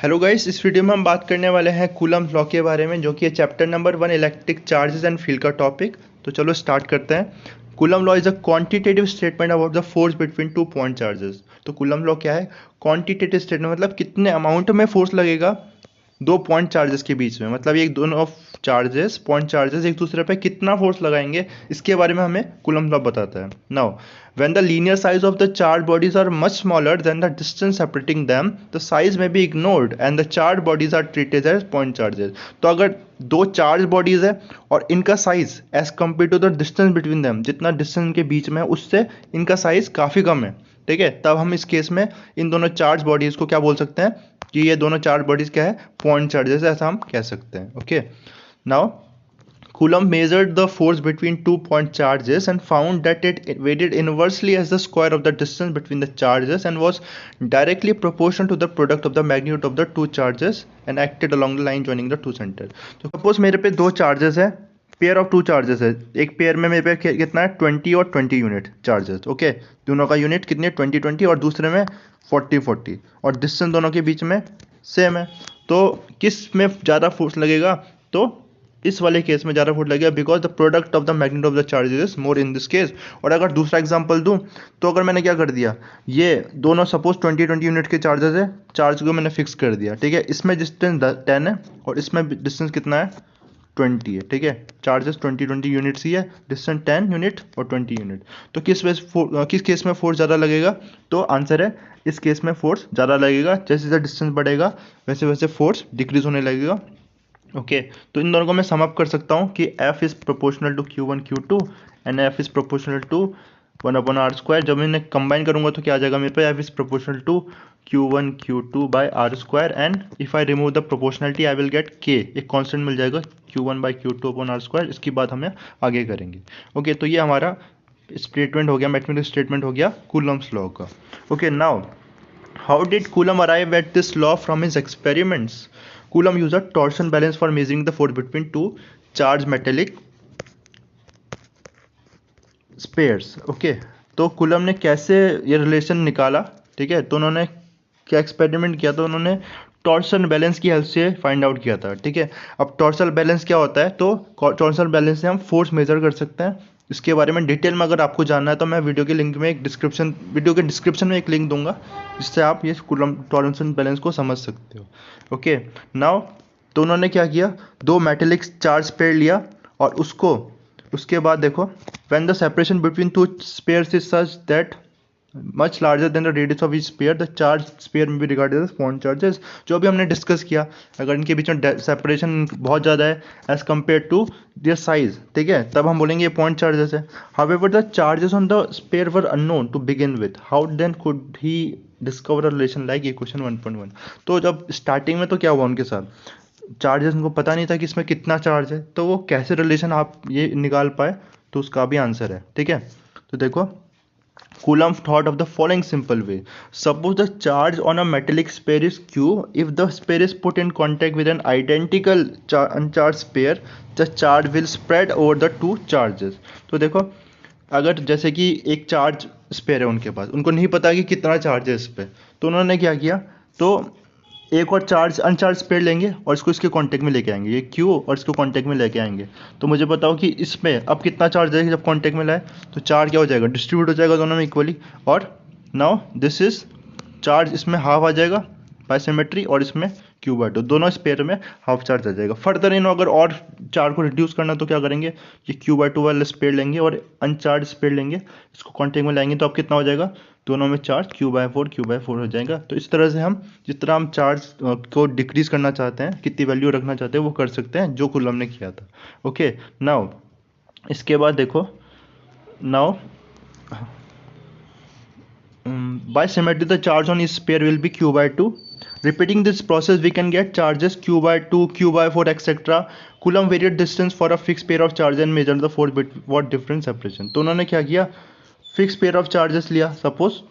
Hello guys, इस video में हम बात करने वाले हैं कूलम्ब लॉ के बारे में, जो कि है chapter number 1 electric charges and field का टॉपिक। तो चलो स्टार्ट करते हैं। Coulomb law is a quantitative statement about the force between two point charges. तो कूलम्ब लॉ क्या है? क्वांटिटेटिव स्टेटमेंट मतलब कितने अमाउंट में फोर्स लगेगा दो पॉइंट चार्जेस के बीच में, मतलब ये दोनों चार्जेस पॉइंट चार्जेस एक दूसरे पे कितना फोर्स लगाएंगे, इसके बारे में हमें कूलम्ब लॉ बताता है। Now when the linear size of the charged bodies are much smaller than the distance separating them, the size may be ignored and the charged bodies are treated as point charges। तो अगर दो charge bodies है और इनका size as compared to the distance between them, जितना distance इनके बीच में है उससे इनका साइज काफ़ी कम है, ठीक है, तब हम इस केस में इन दोनों चार्ज बॉडीज को क्या बोल सकते हैं कि ये दोनों चार्ज बॉडीज क्या है, पॉइंट चार्जेस, ऐसा हम कह सकते हैं। Okay, now Coulomb measured the force between 2 point charges and found that it weighted inversely as the square of the distance between the charges and was directly proportional to the product of the magnitude of the two charges and acted along the line joining the two center। तो suppose मेरे पे दो charges है, pair of two charges है, एक pair में मेरे पे कितना है 20 और 20 यूनिट चार्जेस। ओके, दोनों का यूनिट कितने 20 और दूसरे में 40 और डिस्टेंस दोनों के बीच में सेम है। तो किस में ज़्यादा फोर्स लगेगा? तो इस वाले केस में ज़्यादा फोर्स लगेगा because the product of the magnitude of the charges is more in this case. और अगर दूसरा एग्जांपल दूं तो अगर मैंने क्या कर दिया, ये दोनों सपोज 20 यूनिट के चार्जेस है, चार्ज को मैंने फिक्स कर दिया, ठीक है, इसमें डिस्टेंस 10 है और इसमें डिस्टेंस कितना है 20 है, ठीक है, चार्जेस 20 यूनिट्स ही है, डिस्टेंस 10 यूनिट और 20 यूनिट। तो किस केस में फोर्स ज़्यादा लगेगा? तो आंसर है इस केस में फोर्स ज़्यादा लगेगा। जैसे जैसे डिस्टेंस बढ़ेगा वैसे वैसे फोर्स डिक्रीज होने लगेगा। ओके, तो इन दोनों को मैं सम अप कर सकता हूँ कि F is proportional to Q1 Q2 and F is proportional to 1/r²। जब मैं इन्हें कंबाइन करूंगा तो क्या आ जाएगा मेरे पे, F is proportional to Q1 Q2 by r² and if I remove the proportionality I will get K, एक कांस्टेंट मिल जाएगा Q1/Q2/r²। इसकी बात हमें आगे करेंगे। ओके, तो ये हमारा स्टेटमेंट हो गया, मैथमेटिकल स्टेटमेंट हो गया कूलम्ब्स लॉ का। Okay, now how did coulomb arrive at this law from his experiments? Coulomb used a torsion balance for measuring the force between two charged metallic pairs। Okay, तो coulomb ने कैसे ये relation निकाला, ठीक है, तो उन्होंने क्या एक्सपेरिमेंट किया, तो उन्होंने टॉर्सन बैलेंस की हेल्प से फाइंड आउट किया था, ठीक है। अब टॉर्सल बैलेंस क्या होता है? तो टॉर्सल बैलेंस से हम फोर्स मेजर कर सकते हैं। इसके बारे में डिटेल में अगर आपको जानना है तो मैं वीडियो के डिस्क्रिप्शन में एक लिंक दूंगा जिससे आप ये कूलम टॉर्सन बैलेंस को समझ सकते हो। ओके, नाउ तो उन्होंने क्या किया, दो मेटेलिक चार्ज पेयर लिया और उसके बाद देखो, when the separation between two pairs is such that much larger than the radius of each sphere, the charge sphere में भी रिगार्डेड एज पॉइंट चार्जेस। जो भी हमने डिस्कस किया, अगर इनके बीच में सेपरेशन बहुत ज़्यादा है as compared to their size, ठीक है, तब हम बोलेंगे ये पॉइंट चार्जेस है। However the charges on the sphere were unknown to begin with, how then could he discover a relation like equation 1.1। तो जब स्टार्टिंग में तो क्या हुआ उनके साथ, चार्जेस उनको पता नहीं था कि इसमें कितना चार्ज है, तो वो कैसे रिलेशन आप ये निकाल पाए, तो उसका भी आंसर है, ठीक है। तो देखो, Coulomb thought of the following simple way. Suppose the charge on a metallic sphere is Q. If the sphere is put in contact with an identical uncharged sphere, the charge will spread over the two charges। तो देखो, अगर जैसे कि एक charge spare है उनके पास, उनको नहीं पता कि कितना चार्ज है इस पर, तो उन्होंने क्या किया, तो एक और चार्ज अनचार्ज स्पेयर लेंगे और इसको इसके कांटेक्ट में लेके आएंगे, ये क्यू और इसको कांटेक्ट में लेके आएंगे। तो मुझे बताओ कि इसमें अब कितना चार्ज है, जब कांटेक्ट में लाए तो चार्ज क्या हो जाएगा, डिस्ट्रीब्यूट हो जाएगा दोनों में इक्वली। और नाउ दिस इज चार्ज, इसमें हाफ आ जाएगा बाय सिमेट्री और इसमें Q/2, दोनों स्पेयर में हाफ चार्ज आ जाएगा। फर्दर इन अगर और चार्ज को रिड्यूस करना तो क्या करेंगे, ये Q/2 वाले स्पेयर लेंगे और अनचार्ज स्पेयर लेंगे, इसको कांटेक्ट में लाएंगे, तो अब कितना हो जाएगा, दोनों में चार्ज Q/4 हो जाएगा। तो इस तरह से हम जितना हम चार्ज को डिक्रीज करना चाहते हैं, कितनी वैल्यू रखना चाहते हैं, वो कर सकते हैं, जो कूलम ने किया था। ओके, नाउ इसके बाद देखो, now by symmetry the charge on each pair will be Q/2। Repeating this process we can get charges Q/2, Q/4 etc. Coulomb varied distance for a fixed pair of charges and measured the force what difference separation। तो उन्होंने क्या किया, fix pair of charges लिया, suppose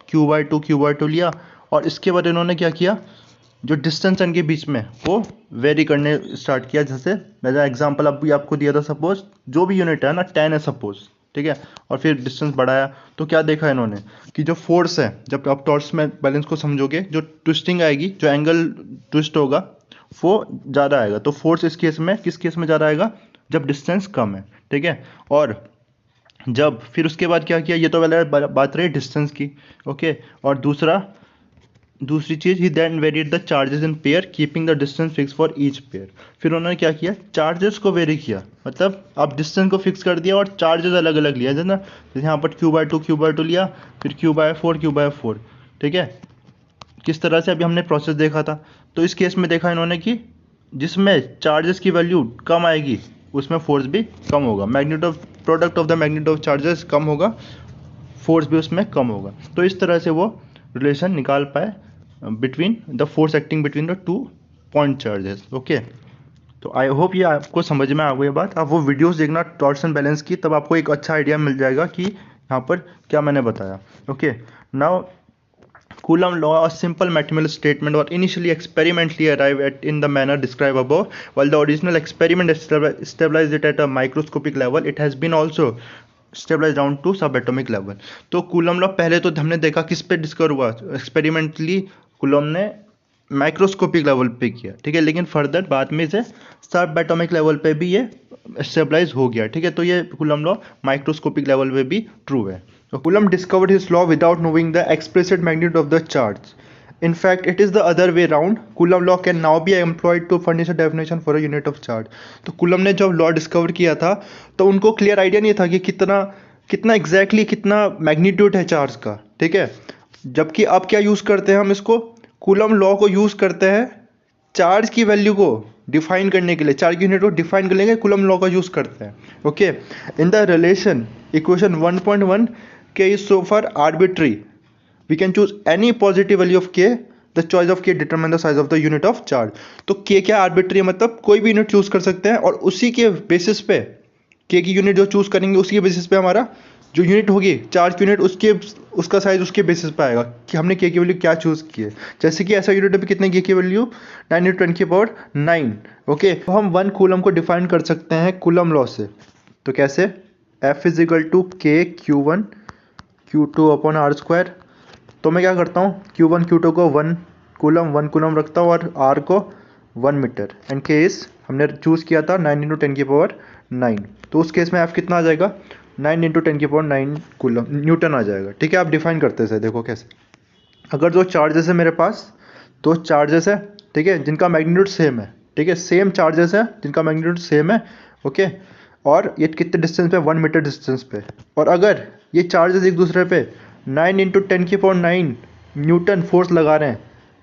Q/2 लिया, और इसके बाद इन्होंने क्या किया, जो डिस्टेंस इनके बीच में वो वेरी करने स्टार्ट किया। जैसे मेरा एग्जांपल अभी आपको दिया था, सपोज जो भी यूनिट है ना 10 है सपोज, ठीक है, और फिर डिस्टेंस बढ़ाया तो क्या देखा इन्होंने कि जो फोर्स है, जब आप टॉर्स में बैलेंस को समझोगे, जो ट्विस्टिंग आएगी, जो एंगल ट्विस्ट होगा वो ज़्यादा आएगा। तो फोर्स इस केस में किस केस में ज़्यादा आएगा, जब डिस्टेंस कम है, ठीक है। और जब फिर उसके बाद क्या किया, ये तो पहले बात रही डिस्टेंस की, ओके। और दूसरी चीज़, he then varied the charges in pair keeping the distance fix for each pair. फिर उन्होंने क्या किया, चार्जेस को वेरी किया, मतलब आप डिस्टेंस को फिक्स कर दिया और चार्जेस अलग अलग लिया, है ना। जैसे यहाँ पर Q/2 लिया, फिर Q/4 ठीक है। किस तरह से अभी हमने प्रोसेस देखा था, तो इस केस में देखा इन्होंने कि जिसमें चार्जेस की वैल्यू कम आएगी उसमें फोर्स भी कम होगा, magnitude product of the magnitude of charges कम होगा, फोर्स भी उसमें कम होगा। तो इस तरह से वो रिलेशन निकाल पाए between the force acting between the 2 point charges, okay. तो आई होप ये आपको समझ में आ गई बात। आप वो वीडियोस देखना टॉर्स एंड बैलेंस की, तब आपको एक अच्छा आइडिया मिल जाएगा कि यहाँ पर क्या मैंने बताया, okay. Now Coulomb law, a simple mathematical statement, was initially experimentally arrived at in the manner described above. While the original experiment stabilized it at a microscopic level, it has been also stabilized down to subatomic level. तो coulomb law पहले तो हमने देखा किस पे discover हुआ, experimentally coulomb ने microscopic level पे किया, ठीक है। लेकिन फर्दर बाद में से सब एटॉमिक लेवल पे भी ये स्टेबलाइज हो गया, ठीक है। तो ये कूलम लॉ माइक्रोस्कोपिक लेवल पे भी ट्रू है। So Coulomb discovered his law without knowing the explicit magnitude of the charge. In fact, it is the other way round. Coulomb law can now be employed to furnish a definition for a unit of charge. तो Coulomb ने जब law discover किया था तो उनको clear idea नहीं था कि कितना एग्जैक्टली कितना मैग्नीट्यूड है चार्ज का, ठीक है। जबकि अब क्या यूज़ करते हैं हम इसको, Coulomb लॉ को यूज़ करते हैं चार्ज की वैल्यू को डिफाइन करने के लिए, चार्ज की यूनिट को डिफाइन करने के लिए Coulomb लॉ का यूज़ करते हैं, okay. In the relation equation 1.1 K is so far arbitrary. We can choose any positive value of K. The choice of K determine the size of the unit of charge. तो K क्या arbitrary है, मतलब कोई भी unit choose कर सकते हैं और उसी के बेसिस पे K की यूनिट जो चूज करेंगे उसके बेसिस पे हमारा जो यूनिट होगी चार्ज की यूनिट उसका साइज उसके बेसिस पे आएगा कि हमने K की वैल्यू क्या चूज की है। जैसे कि ऐसा यूनिट अभी कितने K की वैल्यू 9 × 10⁹, ओके। तो हम 1 कूलम को डिफाइन कर सकते हैं कूलम लॉ से। तो कैसे, F = K Q1 Q2/r²। तो मैं क्या करता हूँ, Q1 Q2 को 1 कूलम रखता हूँ और R को 1 मीटर, एंड केस हमने चूज़ किया था 9 × 10⁹। तो उस केस में F कितना आ जाएगा, 9 × 10⁹ कूलम न्यूटन आ जाएगा, ठीक है। आप डिफाइन करते हैं, देखो कैसे। अगर दो चार्जेस है मेरे पास, दो चार्जेस है, ठीक है, जिनका मैग्नीट्यूड सेम है, ठीक है, सेम चार्जेस है जिनका मैग्नीट्यूड सेम है, ओके। और ये कितने डिस्टेंस पे, 1 मीटर डिस्टेंस पे। और अगर ये चार्जेस एक दूसरे पे 9 × 10⁹ न्यूटन फोर्स लगा रहे हैं,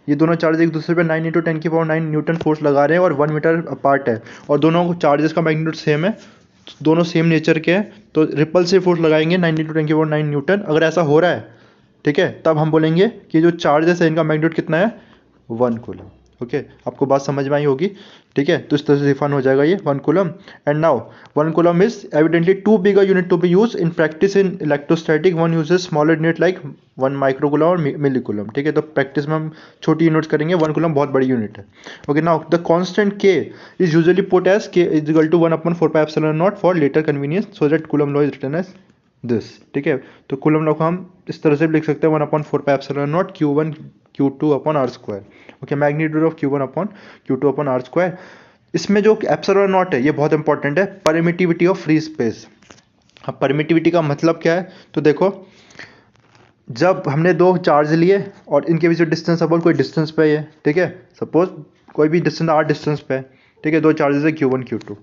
ये दोनों चार्जेस एक दूसरे पे 9 × 10⁹ न्यूटन फोर्स लगा रहे हैं और 1 मीटर अपार्ट है, और दोनों चार्जेस का मैग्नीट्यूड सेम है, दोनों सेम नेचर के हैं, तो रिपल्सिव फोर्स लगाएंगे 9 × 10⁹ न्यूटन। अगर ऐसा हो रहा है, ठीक है, तब हम बोलेंगे कि जो चार्जेस है इनका मैग्नीट्यूड कितना है, 1 कूलम, ओके। आपको बात समझ में आई होगी, ठीक है। तो इस तरह से डिफाइन हो जाएगा ये 1 coulomb. And now 1 coulomb is evidently too big a unit to be use in practice in electrostatic. One uses smaller unit like 1 micro coulomb और मिली कूलम, ठीक है। तो प्रैक्टिस में हम छोटी यूनिट्स करेंगे, 1 कूलम बहुत बड़ी यूनिट है, okay. Now the constant K is usually put as K = 1/4πε0 for later convenience, so that Coulomb law is written as this, ठीक है। तो कूलम लॉ को हम इस तरह से भी लिख सकते हैं 1/4πε0 Q1 Q2/r², okay. Magnitude of Q1 Q2/r²। इसमें जो एप्सिलॉन नॉट है ये बहुत इंपॉर्टेंट है, परमिटिविटी ऑफ फ्री स्पेस। अब परमिटिविटी का मतलब क्या है, तो देखो, जब हमने दो चार्ज लिए और इनके बीच डिस्टेंस, सपोज कोई डिस्टेंस पे है, ठीक है, सपोज कोई भी डिस्टेंस r डिस्टेंस पे है, ठीक है, दो चार्जेस है Q1 Q2,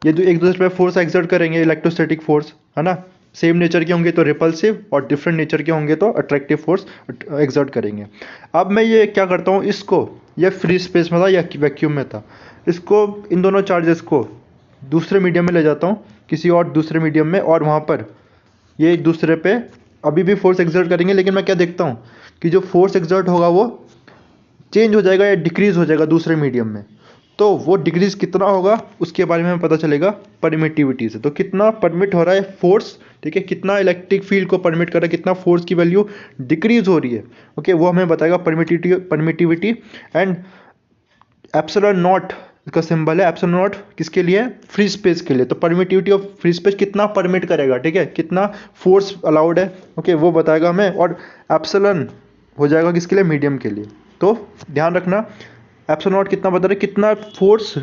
ये जो एक दूसरे पे फोर्स एक्सर्ट करेंगे, इलेक्ट्रोस्टैटिक फोर्स, है ना। सेम नेचर के होंगे तो रिपल्सिव, और डिफरेंट नेचर के होंगे तो अट्रैक्टिव फोर्स एक्सर्ट करेंगे। अब मैं ये क्या करता हूँ, इसको, ये फ्री स्पेस में था या वैक्यूम में था, इसको, इन दोनों चार्जेस को दूसरे मीडियम में ले जाता हूँ, किसी और दूसरे मीडियम में, और वहाँ पर ये एक दूसरे पे अभी भी फोर्स एक्सर्ट करेंगे, लेकिन मैं क्या देखता हूँ कि जो फोर्स एक्सर्ट होगा वो चेंज हो जाएगा या डिक्रीज हो जाएगा दूसरे मीडियम में। तो वो डिक्रीज कितना होगा उसके बारे में हमें पता चलेगा परमिटिविटी से। तो कितना परमिट हो रहा है फोर्स, ठीक है, कितना इलेक्ट्रिक फील्ड को परमिट कर रहा है, कितना फोर्स की वैल्यू डिक्रीज हो रही है, ओके, वो हमें बताएगा परमिटिविटी। एंड एप्सिलॉन नॉट इसका सिंबल है एप्सिलॉन नॉट, किसके लिए? फ्री स्पेस के लिए। तो परमिटिविटी ऑफ फ्री स्पेस कितना परमिट करेगा, ठीक है, कितना फोर्स अलाउड है, ओके, वो बताएगा हमें। और एप्सिलॉन हो जाएगा किसके लिए? मीडियम के लिए। तो ध्यान रखना एप्सिलॉन नॉट कितना बता रहा है, कितना फोर्स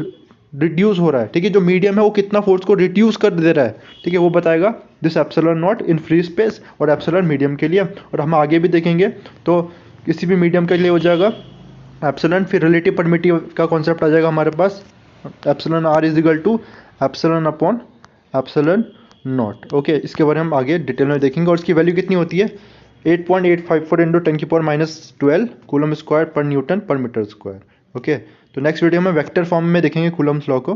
रिड्यूस हो रहा है, ठीक है, जो मीडियम है वो कितना फोर्स को रिड्यूस कर दे रहा है, ठीक है, वो बताएगा this epsilon not in free space, और एप्सिलॉन मीडियम के लिए। और हम आगे भी देखेंगे तो किसी भी मीडियम के लिए हो जाएगा एप्सिलॉन, फिर रिलेटिव परमिटिव का कॉन्सेप्ट आ जाएगा हमारे पास, epsilon r is equal to epsilon upon epsilon naught. Okay, इसके बारे में हम आगे डिटेल में देखेंगे। और इसकी वैल्यू कितनी होती है? 8.854 इंटू 10⁻⁻12 कूलम स्क्वायर पर न्यूटन पर मीटर स्क्वायर। ओके, तो नेक्स्ट वीडियो में वेक्टर फॉर्म में देखेंगे कूलम्स लॉ को।